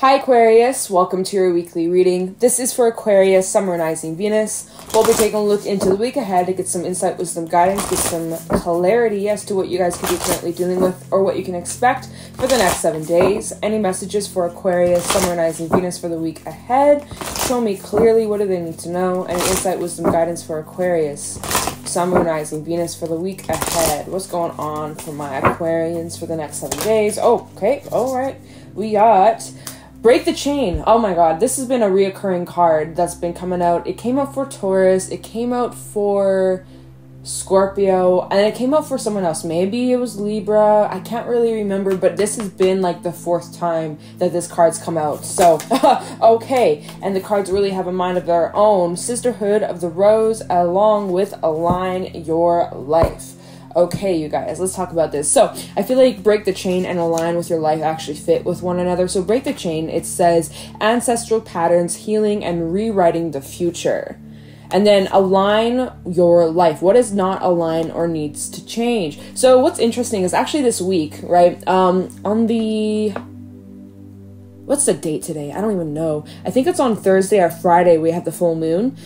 Hi Aquarius, welcome to your weekly reading. This is for Aquarius, Sun, Rising, Venus. We'll be taking a look into the week ahead to get some insight, wisdom, guidance, get some clarity as to what you guys could be currently dealing with or what you can expect for the next 7 days. Any messages for Aquarius, Sun, Rising, Venus for the week ahead? Show me clearly, what do they need to know? Any insight, wisdom, guidance for Aquarius, Sun, Rising, Venus for the week ahead. What's going on for my Aquarians for the next 7 days? Oh, okay, all right. We got Break the Chain. Oh my god, this has been a reoccurring card that's been coming out. It came out for Taurus, it came out for Scorpio, and it came out for someone else. Maybe it was Libra. I can't really remember, but this has been like the 4th time that this card's come out. So, okay. And the cards really have a mind of their own. Sisterhood of the Rose, along with Align Your Life. Okay, you guys, let's talk about this. So, I feel like Break the Chain and Align with Your Life actually fit with one another. So, Break the Chain, it says ancestral patterns, healing, and rewriting the future. And then Align Your Life. What is not aligned or needs to change? So, what's interesting is actually this week, right, on the... What's the date today? I don't even know. I think it's on Thursday or Friday we have the full moon.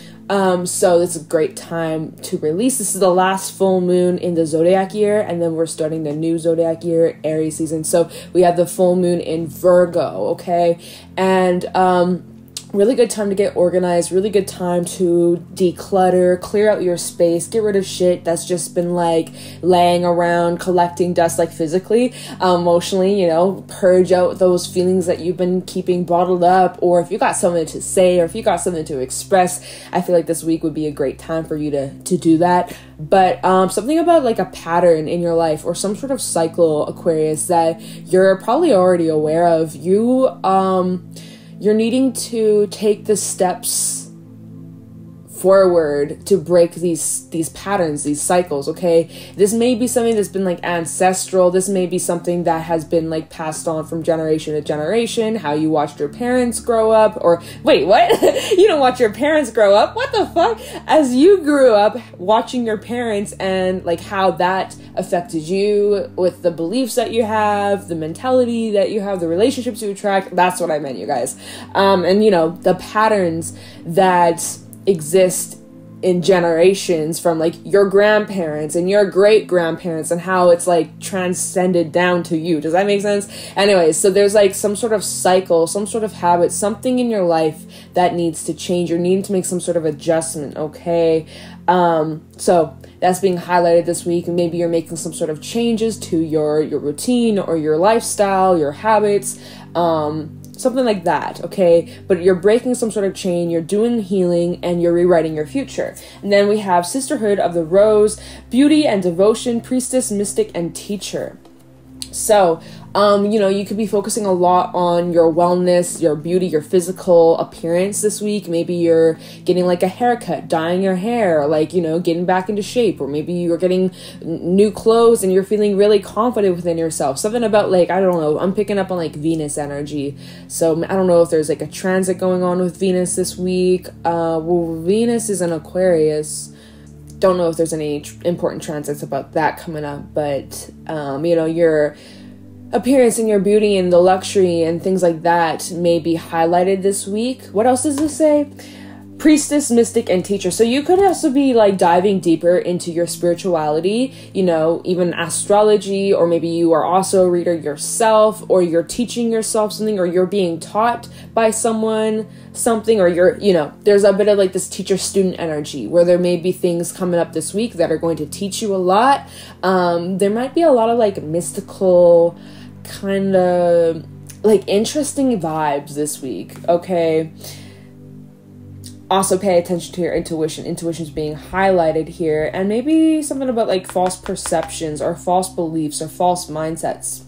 So it's a great time to release. This is the last full moon in the zodiac year, and then we're starting the new zodiac year, Aries season. So we have the full moon in Virgo, okay? And really good time to get organized, really good time to declutter, clear out your space, get rid of shit that's just been like laying around, collecting dust, like physically, emotionally, you know, purge out those feelings that you've been keeping bottled up, or if you got something to say, or if you got something to express, I feel like this week would be a great time for you to do that. But something about like a pattern in your life or some sort of cycle, Aquarius, that you're probably already aware of. You're needing to take the steps forward to break these patterns, these cycles, okay? This may be something that's been like ancestral. This may be something that has been like passed on from generation to generation, how you watched your parents grow up, or wait, what? You don't watch your parents grow up? What the fuck? As you grew up watching your parents and like how that affected you with the beliefs that you have, the mentality that you have, the relationships you attract. That's what I meant, you guys. And you know, the patterns that exist in generations from like your grandparents and your great grandparents, and how it's like transcended down to you. Does that make sense? Anyways, so there's like some sort of cycle, some sort of habit, something in your life that needs to change. You're needing to make some sort of adjustment, okay? So that's being highlighted this week, and maybe you're making some sort of changes to your routine or your lifestyle, your habits, something like that, okay? But you're breaking some sort of chain, you're doing healing, and you're rewriting your future. And then we have Sisterhood of the Rose, Beauty and Devotion, Priestess, Mystic, and Teacher. So, you know, you could be focusing a lot on your wellness, your beauty, your physical appearance this week. Maybe you're getting like a haircut, dyeing your hair, like, you know, getting back into shape. Or maybe you're getting new clothes and you're feeling really confident within yourself. Something about like, I don't know, I'm picking up on like Venus energy. So I don't know if there's like a transit going on with Venus this week. Well, Venus is in Aquarius. Don't know if there's any important transits about that coming up, but you know, your appearance and your beauty and the luxury and things like that may be highlighted this week. What else does this say? Priestess, Mystic, and Teacher. So you could also be like diving deeper into your spirituality, you know, even astrology, or maybe you are also a reader yourself, or you're teaching yourself something, or you're being taught by someone something, or you're, you know, there's a bit of like this teacher-student energy where there may be things coming up this week that are going to teach you a lot. There might be a lot of like mystical kind of like interesting vibes this week, okay? Also pay attention to your intuition. Intuition's being highlighted here, and maybe something about like false perceptions or false beliefs or false mindsets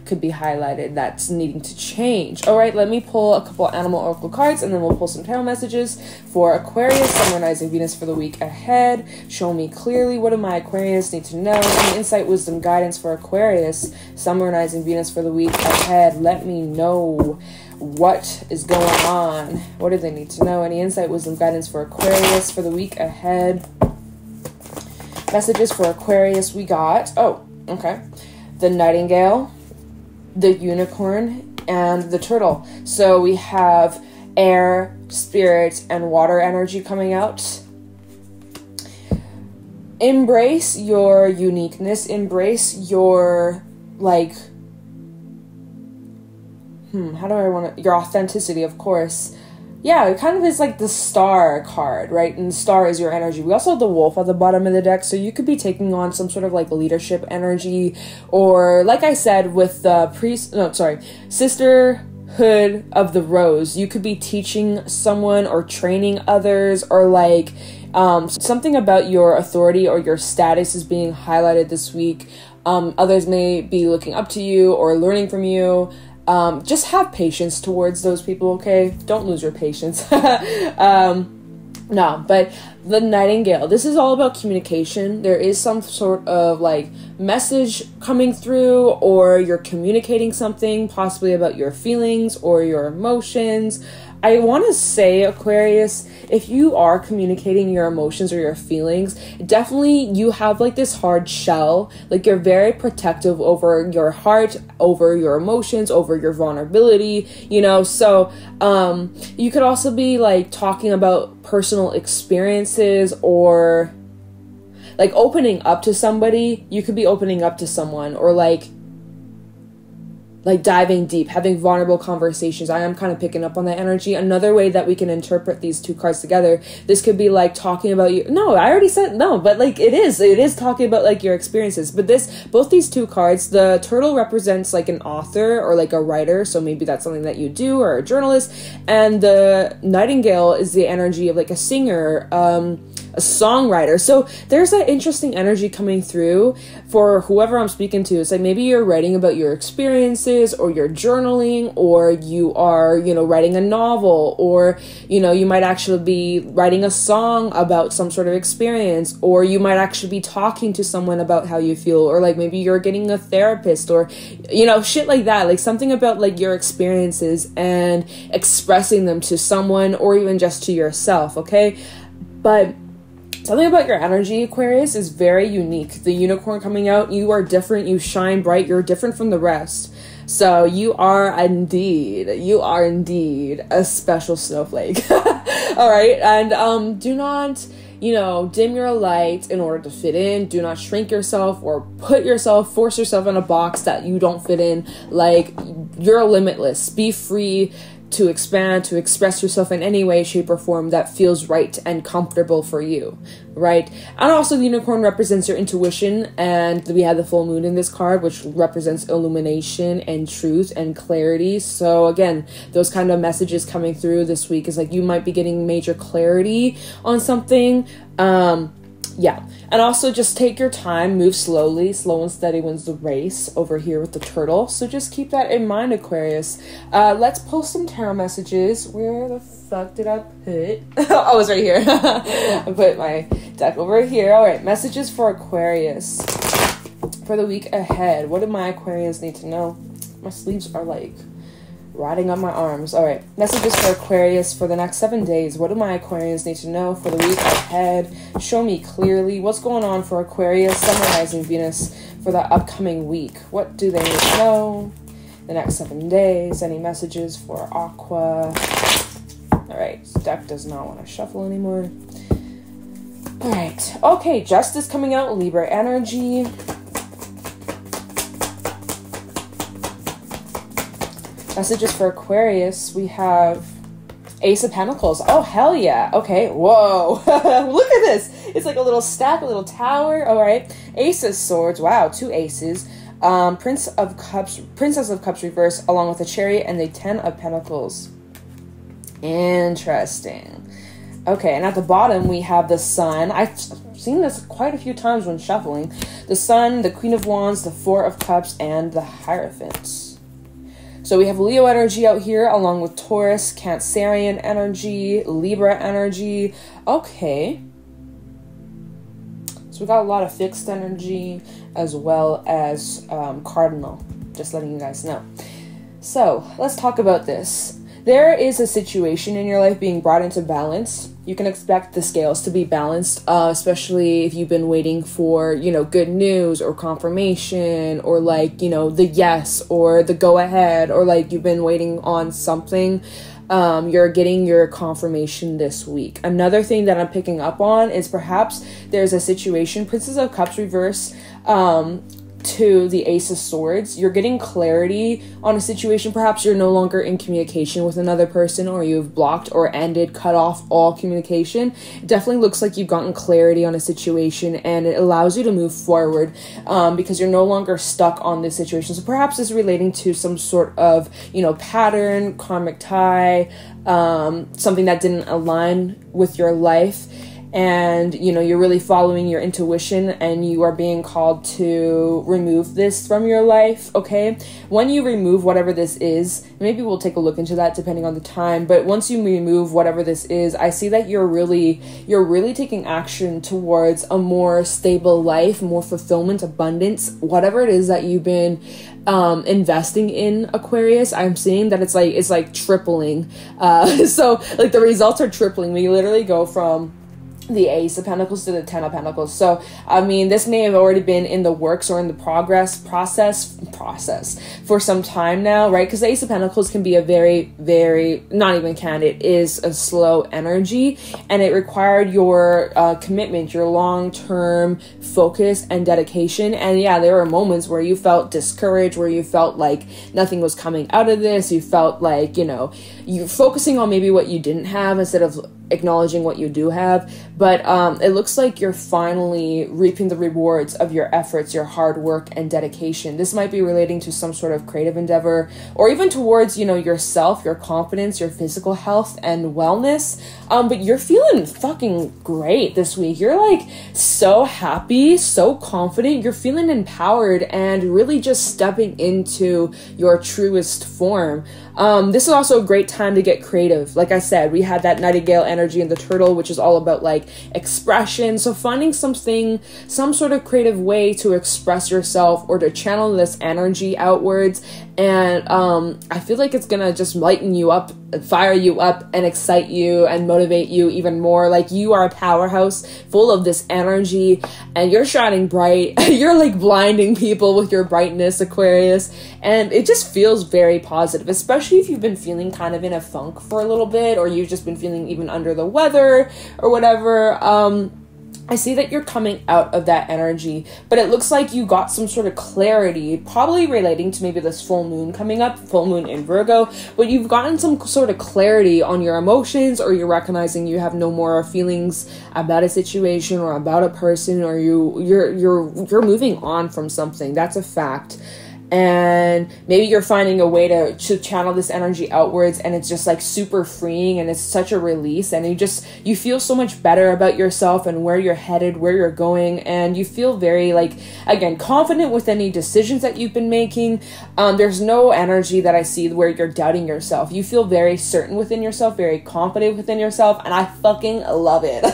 could be highlighted that's needing to change. All right, let me pull a couple animal oracle cards, and then we'll pull some tarot messages for Aquarius, Sun, Rising, Venus for the week ahead. Show me clearly, what do my Aquarius need to know? Any insight, wisdom, guidance for Aquarius, Sun, Rising, Venus for the week ahead. Let me know what is going on. What do they need to know? Any insight, wisdom, guidance for Aquarius for the week ahead? Messages for Aquarius we got. Oh, okay. The Nightingale, the Unicorn, and the turtle. So we have air, spirit, and water energy coming out. Embrace your uniqueness. Embrace your, like, your authenticity, of course. Yeah, it kind of is like the star card, right? And the star is your energy. We also have the wolf at the bottom of the deck, so you could be taking on some sort of like leadership energy, or like I said with the Sisterhood of the Rose, you could be teaching someone or training others, or like something about your authority or your status is being highlighted this week. Others may be looking up to you or learning from you. Just have patience towards those people, okay? Don't lose your patience. No, but the Nightingale, this is all about communication. There is some sort of like message coming through, or you're communicating something possibly about your feelings or your emotions. I want to say, Aquarius, if you are communicating your emotions or your feelings, definitely you have like this hard shell. Like you're very protective over your heart, over your emotions, over your vulnerability, you know. So you could also be like talking about personal experiences, or like opening up to somebody. You could be opening up to someone, or like diving deep, having vulnerable conversations. I am kind of picking up on that energy. Another way that we can interpret these two cards together, this could be like talking about you. No, I already said no, but like it is talking about like your experiences. But both these two cards, the turtle represents like an author or like a writer. So maybe that's something that you do, or a journalist. And the Nightingale is the energy of like a singer, a songwriter. So there's that interesting energy coming through for whoever I'm speaking to. It's like maybe you're writing about your experiences, or you're journaling, or you are, writing a novel, or, you might actually be writing a song about some sort of experience, or you might actually be talking to someone about how you feel, or like maybe you're getting a therapist, or, shit like that, like something about like your experiences and expressing them to someone, or even just to yourself, okay? But something about your energy, Aquarius, is very unique. The unicorn coming out, you are different, you shine bright, you're different from the rest. So you are indeed a special snowflake. All right, and do not, dim your light in order to fit in. Do not shrink yourself or force yourself in a box that you don't fit in. Like, you're limitless. Be free to expand, to express yourself in any way, shape, or form that feels right and comfortable for you, right? And also the unicorn represents your intuition, and we have the full moon in this card, which represents illumination and truth and clarity. So again, those kind of messages coming through this week is like you might be getting major clarity on something. Yeah. And also just take your time, move slowly. Slow and steady wins the race over here with the turtle. So just keep that in mind, Aquarius. Let's post some tarot messages. Where the fuck did I put? Oh, it's right here. I put my deck over here. All right, messages for Aquarius for the week ahead. What do my Aquarians need to know? My sleeves are like riding on my arms. All right, messages for Aquarius for the next 7 days. What do my Aquarians need to know for the week ahead? Show me clearly what's going on for Aquarius, summarizing Venus for the upcoming week. What do they need to know the next 7 days? Any messages for Aqua? All right, this deck does not want to shuffle anymore. All right, okay, Justice coming out, Libra energy. Messages for Aquarius, we have Ace of Pentacles. Oh, hell yeah. Okay, whoa. Look at this. It's like a little stack, a little tower. All right. Ace of Swords. Wow, 2 aces. Princess of Cups reverse, along with a Chariot and the 10 of Pentacles. Interesting. Okay, and at the bottom, we have the Sun. I've seen this quite a few times when shuffling. The Sun, the Queen of Wands, the 4 of Cups, and the Hierophant. So we have Leo energy out here, along with Taurus, Cancerian energy, Libra energy. Okay. So we got a lot of fixed energy, as well as cardinal. Just letting you guys know. So let's talk about this. there is a situation in your life being brought into balance. You can expect the scales to be balanced, especially if you've been waiting for, you know, good news or confirmation, or like, you know, the yes or the go ahead, or like you've been waiting on something. You're getting your confirmation this week. Another thing that I'm picking up on is perhaps there's a situation, Princess of Cups reverse, to the Ace of Swords. You're getting clarity on a situation. Perhaps you're no longer in communication with another person, or you've blocked or ended, cut off all communication. It definitely looks like you've gotten clarity on a situation, and it allows you to move forward because you're no longer stuck on this situation. So perhaps it's relating to some sort of, you know, pattern, karmic tie, something that didn't align with your life. And, you know, you're really following your intuition, and you are being called to remove this from your life, okay? When you remove whatever this is, maybe we'll take a look into that depending on the time, but once you remove whatever this is, I see that you're really taking action towards a more stable life, more fulfillment, abundance, whatever it is that you've been investing in, Aquarius. I'm seeing that it's like tripling. So like the results are tripling. We literally go from the Ace of Pentacles to the Ten of Pentacles. So, I mean, this may have already been in the works or in the process for some time now, right? Because the Ace of Pentacles can be a very, very, not even can, it is a slow energy, and it required your commitment, your long-term focus and dedication. And yeah, there were moments where you felt discouraged, where you felt like nothing was coming out of this. You felt like, you know, you're focusing on maybe what you didn't have instead of acknowledging what you do have. But it looks like you're finally reaping the rewards of your efforts, your hard work and dedication. This might be relating to some sort of creative endeavor, or even towards, you know, yourself, your confidence, your physical health and wellness. But you're feeling fucking great this week. You're like so happy, so confident. You're feeling empowered and really just stepping into your truest form. This is also a great time to get creative. Like I said, we had that Nightingale energy in the Turtle, which is all about like expression. So finding some sort of creative way to express yourself or to channel this energy outwards. And I feel like it's gonna just lighten you up, fire you up, and excite you and motivate you even more. Like, you are a powerhouse full of this energy, and you're shining bright. You're like blinding people with your brightness, Aquarius, and it just feels very positive, especially if you've been feeling kind of in a funk for a little bit, or you've just been feeling even under the weather or whatever. I see that you're coming out of that energy, but it looks like you got some sort of clarity, probably relating to maybe this full moon coming up, full moon in Virgo, but you've gotten some sort of clarity on your emotions, or you're recognizing you have no more feelings about a situation or about a person, or you're moving on from something. That's a fact. And maybe you're finding a way to channel this energy outwards, and it's just like super freeing, and it's such a release, and you feel so much better about yourself and where you're headed, where you're going, and you feel very, like, again, confident with any decisions that you've been making. There's no energy that I see where you're doubting yourself. You feel very certain within yourself, very confident within yourself, and I fucking love it.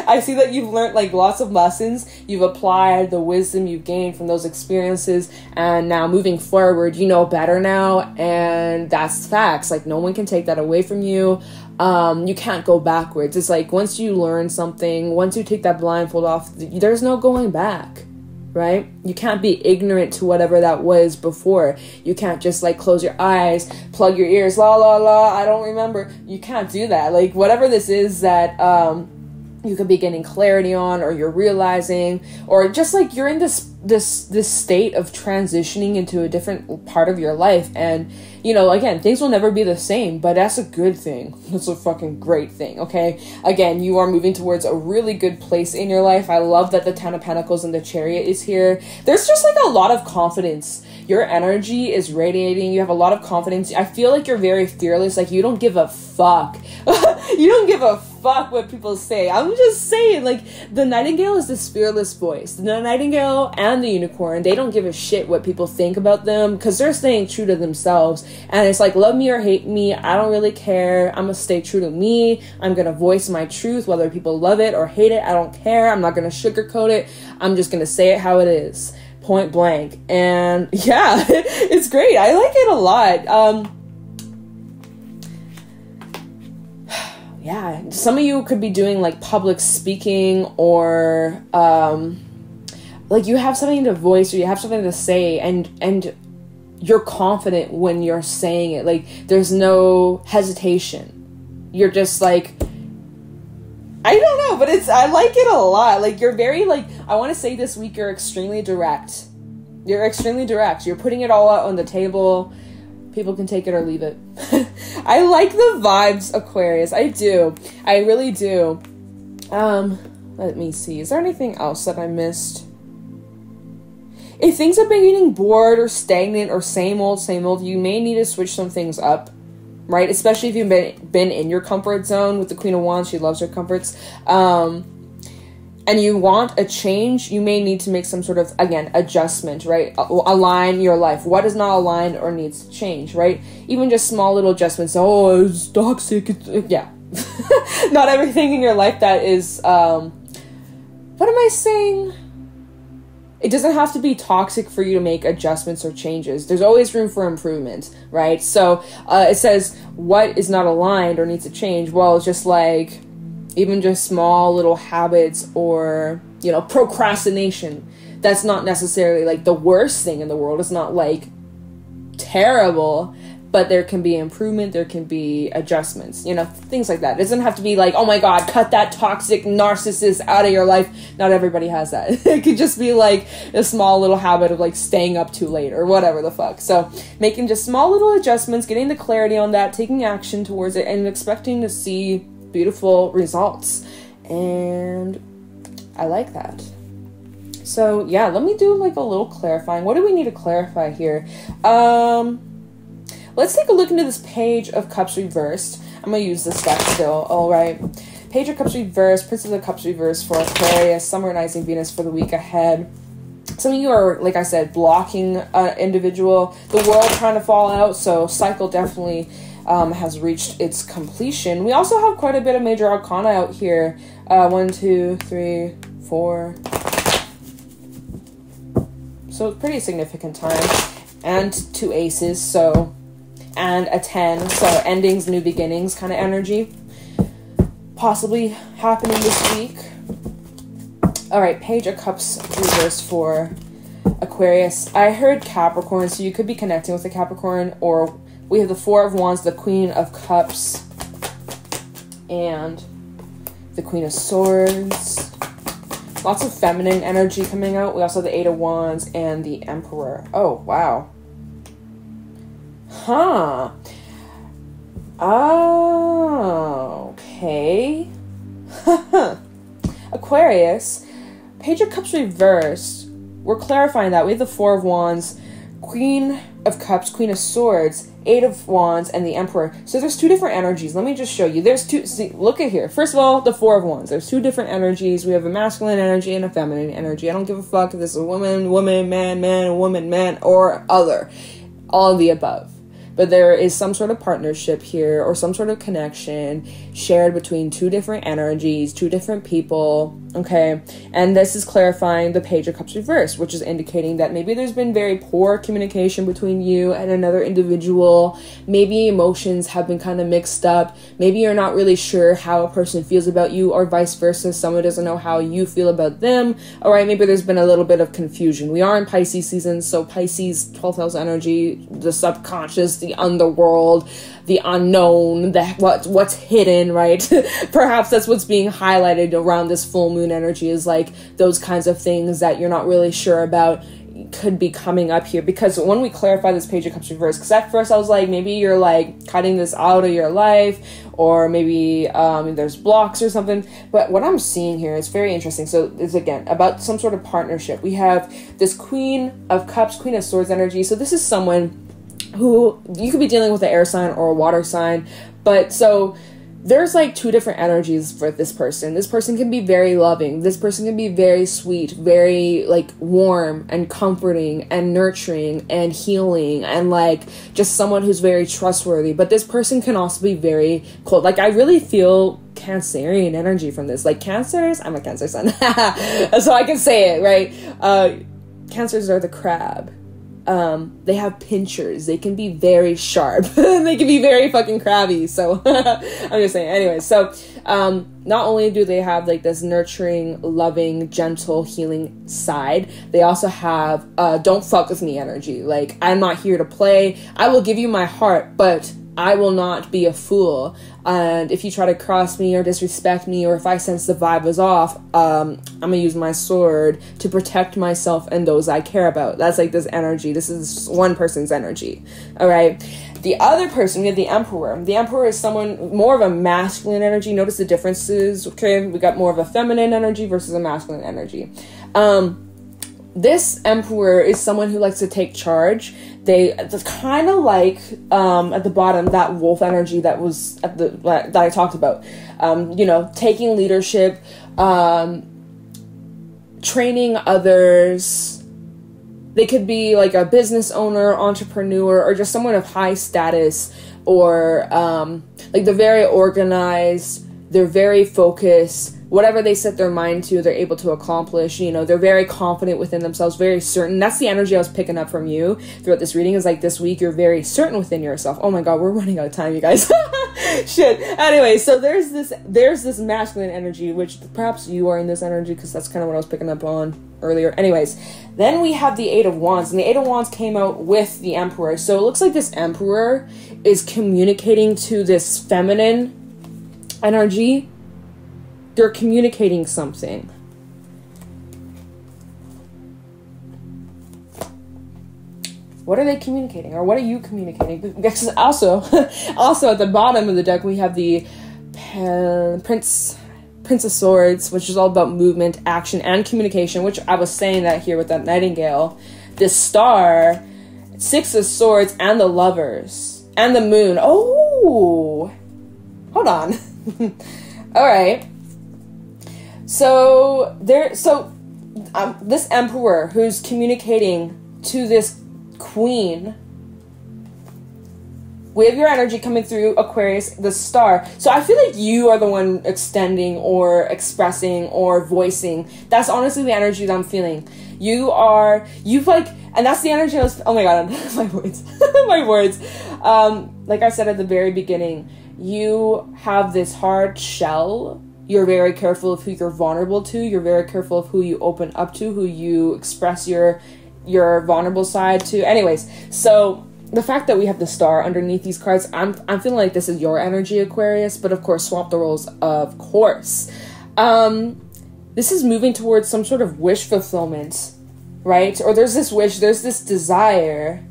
I see that you've learned like lots of lessons. You've applied the wisdom you've gained from those experiences, and now moving forward, you know better now, and that's facts. Like, no one can take that away from you. You can't go backwards. It's like, once you learn something, once you take that blindfold off, there's no going back, right? You can't be ignorant to whatever that was before. You can't just like close your eyes, plug your ears, la la la, I don't remember. You can't do that. Like, whatever this is that you could be getting clarity on, or you're realizing, or just like you're in this state of transitioning into a different part of your life, and you know, again, things will never be the same, but that's a good thing. That's a fucking great thing, okay? Again, you are moving towards a really good place in your life. I love that the Ten of Pentacles and the Chariot is here. There's just like a lot of confidence. Your energy is radiating. You have a lot of confidence. I feel like you're very fearless. Like, you don't give a fuck. You don't give a fuck what people say. I'm just saying, like, the Nightingale is this fearless voice. The Nightingale and the Unicorn, they don't give a shit what people think about them, because they're staying true to themselves. And it's like, love me or hate me, I don't really care. I'm gonna stay true to me. I'm gonna voice my truth, whether people love it or hate it. I don't care. I'm not gonna sugarcoat it. I'm just gonna say it how it is, point blank. And yeah, it's great. I like it a lot. yeah, some of you could be doing like public speaking, or like you have something to voice, or you have something to say, and you're confident when you're saying it. Like there's no hesitation. You're just like, I don't know, but I like it a lot. Like you're very like, I want to say this week you're extremely direct. You're extremely direct. You're putting it all out on the table. People can take it or leave it. I like the vibes, Aquarius. I do. I really do. Let me see. Is there anything else that I missed? If things have been getting bored or stagnant or same old, you may need to switch some things up, right? Especially if you've been in your comfort zone with the Queen of Wands. She loves her comforts. And you want a change, you may need to make some sort of, again, adjustment, right? Align your life. What is not aligned or needs to change, right? Even just small little adjustments. Oh, it's toxic. Yeah. Not everything in your life that is, what am I saying? It doesn't have to be toxic for you to make adjustments or changes. There's always room for improvement, right? So it says, what is not aligned or needs to change? Well, it's just like, even just small little habits, or, you know, procrastination. That's not necessarily like the worst thing in the world. It's not like terrible, but there can be improvement. There can be adjustments, you know, things like that. It doesn't have to be like, oh my God, cut that toxic narcissist out of your life. Not everybody has that. It could just be like a small little habit of like staying up too late or whatever the fuck. So making just small little adjustments, getting the clarity on that, taking action towards it, and expecting to see beautiful results. And I like that. So yeah, let me do like a little clarifying. What do we need to clarify here? Let's take a look into this Page of Cups reversed. I'm gonna use this deck still. All right, Page of Cups reversed, Princess of Cups reversed for Aquarius, Sun, Moon, Rising, Venus for the week ahead. Some of you are, like I said, blocking an individual, the world trying to fall out. So cycle definitely has reached its completion. We also have quite a bit of major arcana out here. 1, 2, 3, 4. So it's pretty significant time. And 2 aces, so, and a 10. So endings, new beginnings kind of energy possibly happening this week. All right, Page of Cups reversed for Aquarius. I heard Capricorn, so you could be connecting with a Capricorn, or we have the Four of Wands, the Queen of Cups, and the Queen of Swords. Lots of feminine energy coming out. We also have the Eight of Wands and the Emperor. Oh, wow. Huh. Oh, okay. Aquarius, Page of Cups reversed. We're clarifying that. We have the Four of Wands, Queen of Cups, Queen of Swords, Eight of Wands, and the Emperor. So there's 2 different energies. Let me just show you. There's 2. See, look at here. First of all, the Four of Wands. There's 2 different energies. We have a masculine energy and a feminine energy. I don't give a fuck if this is a woman, man, woman, man, or other. All of the above. But there is some sort of partnership here, or some sort of connection shared between 2 different energies, 2 different people, okay? And this is clarifying the Page of Cups reverse, which is indicating that maybe there's been very poor communication between you and another individual. Maybe emotions have been kind of mixed up. Maybe you're not really sure how a person feels about you, or vice versa. Someone doesn't know how you feel about them. All right, maybe there's been a little bit of confusion. We are in Pisces season, so Pisces, 12th house energy, the subconscious, the underworld, the unknown, what's hidden, right? Perhaps that's what's being highlighted around this full moon energy, is like those kinds of things that you're not really sure about could be coming up here. Because when we clarify this Page of Cups reverse, because at first I was like, maybe you're like cutting this out of your life, or maybe there's blocks or something. But what I'm seeing here is very interesting. So it's again about some sort of partnership. We have this Queen of Cups, Queen of Swords energy. So this is someone who you could be dealing with an air sign or a water sign, but so there's like 2 different energies for this person. This person can be very loving. This person can be very sweet, very like warm and comforting and nurturing and healing, and like just someone who's very trustworthy. But this person can also be very cold. Like I really feel Cancerian energy from this. Like Cancers, I'm a Cancer sun, so I can say it, right? Cancers are the crab. they have pinchers. They can be very sharp. They can be very fucking crabby. So I'm just saying. Anyway, so not only do they have like this nurturing, loving, gentle, healing side, they also have don't fuck with me energy. Like, I'm not here to play. I will give you my heart, but I will not be a fool. And if you try to cross me or disrespect me, or if I sense the vibe is off, I'm gonna use my sword to protect myself and those I care about. That's like this energy. This is one person's energy. All right. The other person, we have the Emperor. The Emperor is someone more of a masculine energy. Notice the differences. Okay, we got more of a feminine energy versus a masculine energy. This Emperor is someone who likes to take charge. It's kind of like at the bottom, that wolf energy that was that I talked about. Taking leadership, training others. They could be like a business owner, entrepreneur, or just someone of high status, or like they're very organized, they're very focused. Whatever they set their mind to, they're able to accomplish. They're very confident within themselves, very certain. That's the energy I was picking up from you throughout this reading. Is like this week, you're very certain within yourself. Oh my God, we're running out of time, you guys. Shit. Anyway, so there's this masculine energy, which perhaps you are in this energy, because that's kind of what I was picking up on earlier. Anyways, then we have the Eight of Wands, and the Eight of Wands came out with the Emperor. So it looks like this Emperor is communicating to this feminine energy. They're communicating something. What are they communicating? Or what are you communicating? Because also at the bottom of the deck, we have the Prince of Swords, which is all about movement, action, and communication, which I was saying that here with that Nightingale. The Star, Six of Swords, and the Lovers, and the Moon. Oh! Hold on. All right. So this Emperor who's communicating to this Queen, we have your energy coming through Aquarius, the Star. So I feel like you are the one extending or expressing or voicing. That's honestly the energy that I'm feeling. And that's the energy oh my God, my words, my words. Like I said at the very beginning, you have this hard shell. You're very careful of who you're vulnerable to. You're very careful of who you open up to, who you express your vulnerable side to. Anyways, so the fact that we have the Star underneath these cards, I'm feeling like this is your energy, Aquarius, but of course, swap the roles, of course. This is moving towards some sort of wish fulfillment, right? Or there's this desire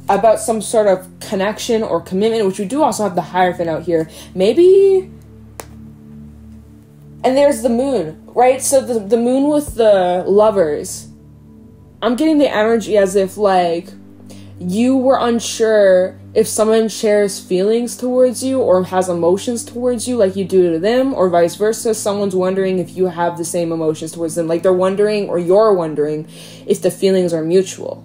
about some sort of connection or commitment, which we do also have the Hierophant out here. Maybe... And there's the Moon, right? So the Moon with the Lovers. I'm getting the energy as if, like, you were unsure if someone shares feelings towards you or has emotions towards you like you do to them, or vice versa. Someone's wondering if you have the same emotions towards them. Like, they're wondering, or you're wondering, if the feelings are mutual.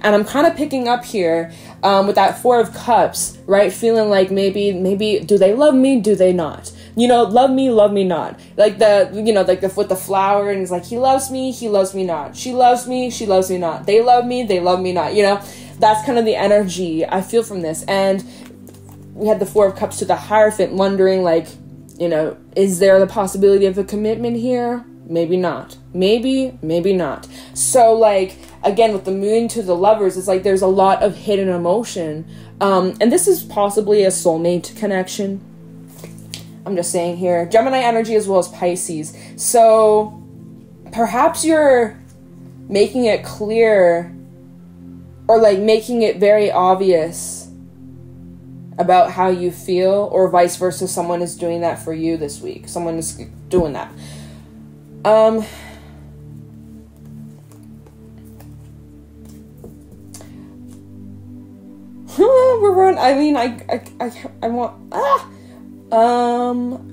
And I'm kind of picking up here with that Four of Cups, right? Feeling like maybe, do they love me? Do they not? Love me not. Like with the flower, and it's like, he loves me not. She loves me not. They love me not. That's kind of the energy I feel from this. And we had the Four of Cups to the Hierophant, wondering, like, is there the possibility of a commitment here? Maybe not. Maybe not. So, like, again, with the Moon to the Lovers, it's like there's a lot of hidden emotion. And this is possibly a soulmate connection. I'm just saying here. Gemini energy as well as Pisces. So, perhaps you're making it clear, or like making it very obvious about how you feel, or vice versa, someone is doing that for you this week. Someone is doing that.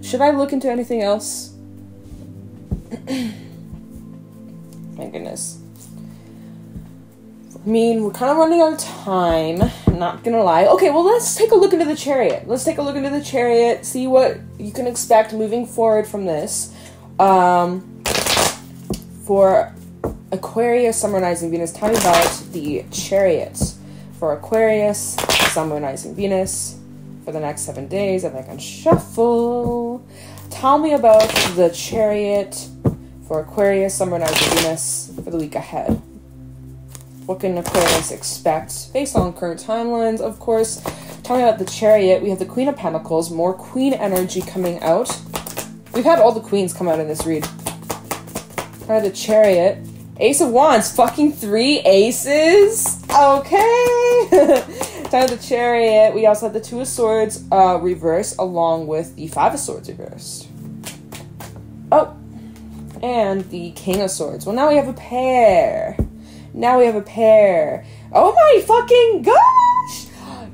Should I look into anything else? My goodness. I mean, we're kind of running out of time. I'm not gonna lie. Okay, well, let's take a look into the Chariot. See what you can expect moving forward from this. For Aquarius, Sun, Moon, Rising, Venus. Tell me about the Chariot for Aquarius, Sun, Moon, Rising, Venus for the next 7 days. If I can shuffle. Tell me about the Chariot for Aquarius, Sun, Moon, Rising, Venus for the week ahead. What can Aquarius expect based on current timelines, of course. Tell me about the Chariot. We have the Queen of Pentacles, more Queen energy coming out. We've had all the Queens come out in this read. The Chariot. Ace of Wands, fucking 3 aces. Okay. Time of the Chariot. We also have the Two of Swords reversed along with the Five of Swords reversed. Oh, and the King of Swords. Well, now we have a pair. Oh my fucking gosh.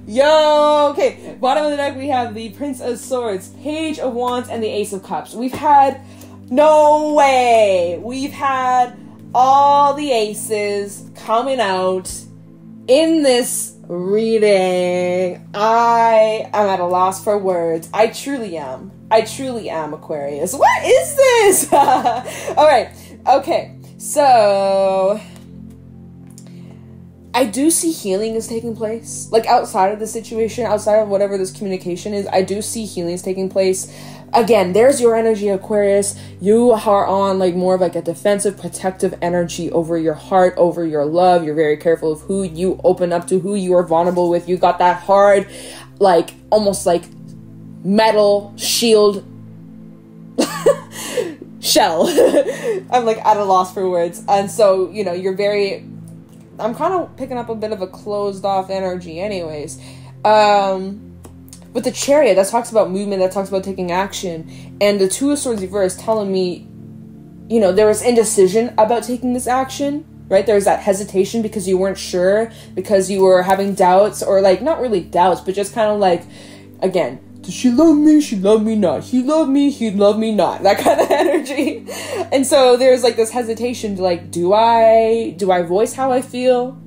Yo, okay. Bottom of the deck, we have the Prince of Swords, Page of Wands, and the Ace of Cups. We've had all the aces coming out in this reading. I am at a loss for words. I truly am, Aquarius. What is this? All right. Okay. So I do see healing is taking place. Like, outside of the situation, outside of whatever this communication is, I do see healing is taking place. Again, there's your energy, Aquarius. You are on, like, more of, like, a defensive, protective energy over your heart, over your love. You're very careful of who you open up to, who you are vulnerable with. You got that hard, like, almost, like, metal shield shell. I'm, like, at a loss for words. And so, you know, you're very... I'm kind of picking up a bit of a closed off energy anyways. With the Chariot, that talks about movement, that talks about taking action. And the Two of Swords reverse telling me, you know, there was indecision about taking this action, right? There was that hesitation because you weren't sure, because you were having doubts, or like, not really doubts, but just kind of like, again, does she love me? She love me not. He love me. He love me not. That kind of energy. And so there's like this hesitation to like, do I voice how I feel?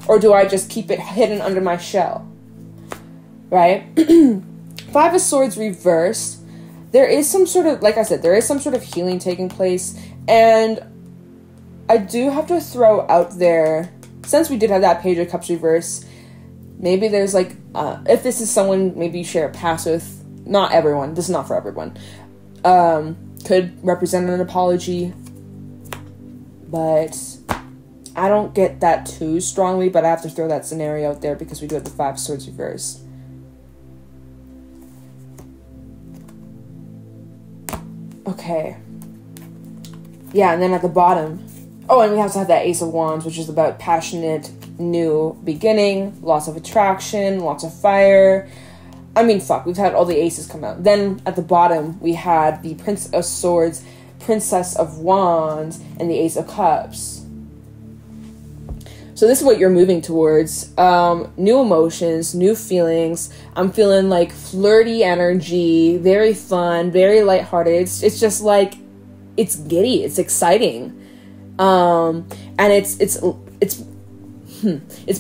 Or do I just keep it hidden under my shell? Right? Five of Swords reversed. There is some sort of, like I said, there is some sort of healing taking place. And I do have to throw out there, since we did have that Page of Cups reverse, maybe there's like, if this is someone maybe you share a past with, not everyone, this is not for everyone, could represent an apology, but I don't get that too strongly, but I have to throw that scenario out there because we do have the Five of Swords reversed. Okay. Yeah, and then at the bottom, oh, and we also have that Ace of Wands, which is about passionate, new beginning, lots of attraction, lots of fire. I mean, fuck, we've had all the aces come out. Then at the bottom, we had the Prince of Swords, Princess of Wands, and the Ace of Cups. So this is what you're moving towards. New emotions, new feelings. I'm feeling like flirty energy, very fun, very lighthearted. It's just like, it's giddy, it's exciting. And it's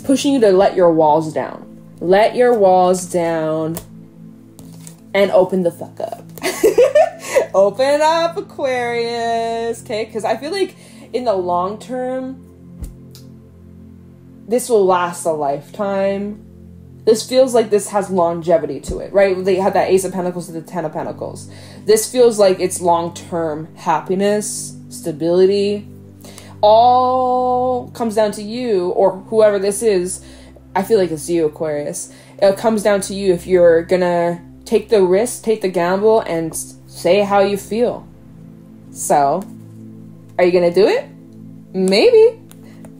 pushing you to let your walls down. Let your walls down and open the fuck up. Open up, Aquarius. Okay? Because I feel like in the long term, this will last a lifetime. This feels like this has longevity to it, right? They had that Ace of Pentacles to the Ten of Pentacles. This feels like it's long-term happiness, stability. All comes down to you, or whoever this is. I feel like it's you, Aquarius. It comes down to you if you're gonna take the risk, take the gamble, and say how you feel. So, are you gonna do it? Maybe.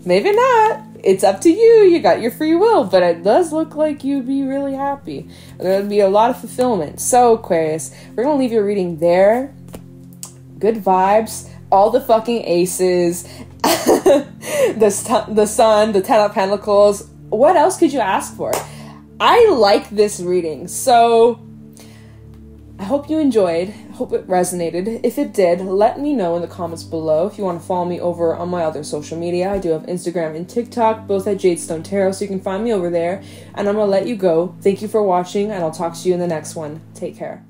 Maybe not. It's up to you. You got your free will, but it does look like you'd be really happy. There'd be a lot of fulfillment. So, Aquarius, we're gonna leave your reading there. Good vibes. All the fucking aces. the Sun, the Ten of Pentacles. What else could you ask for? I like this reading. So, I hope you enjoyed. I hope it resonated. If it did, let me know in the comments below. If you want to follow me over on my other social media, I do have Instagram and TikTok, both at Jadestone Tarot, so you can find me over there. And I'm going to let you go. Thank you for watching, and I'll talk to you in the next one. Take care.